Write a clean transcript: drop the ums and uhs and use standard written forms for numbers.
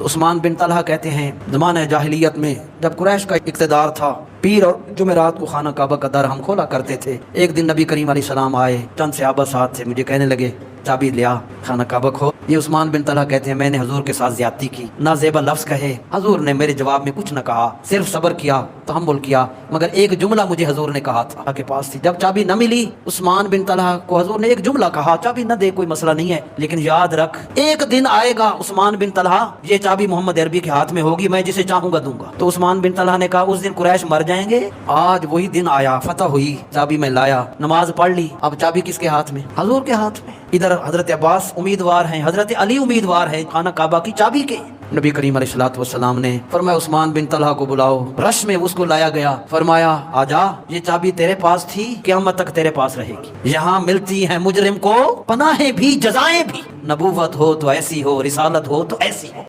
तो उस्मान बिन तलहा कहते हैं ज़माने जाहिलियत में जब कुरैश का इक़्तिदार था, पीर और जुमेरात को खाना काबा का दर हम खोला करते थे। एक दिन नबी करीम अलैहिस्सलाम आए, चंद सहाबा साथ से मुझे कहने लगे चाबी लिया, खाना काबा खो। ये उस्मान बिन तलहा कहते हैं मैंने हजूर के साथ ज्यादती की, ना ज़ेबा लफ्ज़ कहे, हजूर ने मेरे जवाब में कुछ न कहा, सिर्फ सब्र किया, तहम्मुल किया, मगर एक जुमला मुझे हजूर ने कहा था के पास थी। जब चाबी न मिली उस्मान बिन तलहा को हजूर ने एक जुमला कहा, चाबी न दे कोई मसला नहीं है, लेकिन याद रख एक दिन आएगा उस्मान बिन तलहा, ये चाबी मोहम्मद अरबी के हाथ में होगी, मैं जिसे चाहूंगा दूंगा। तो उस्मान बिन तलहा ने कहा उस दिन कुरैश मर जाएंगे। आज वही दिन आया, फतह हुई, चाबी में लाया, नमाज पढ़ ली, अब चाबी किसके हाथ में? हजूर के हाथ में। इधर हजरत अब्बास उम्मीदवार हैं, हजरत अली उम्मीदवार है खाना काबा की चाबी के। नबी करीम अलैहिस्सलाम ने फरमाया उस्मान बिन तलहा को बुलाओ। रश में उसको लाया गया, फरमाया आजा, ये चाबी तेरे पास थी, क़यामत तक तेरे पास रहेगी। यहाँ मिलती है मुजरिम को पनाहें भी जज़ाएं भी, नबूवत हो तो ऐसी हो, रिसालत हो तो ऐसी हो।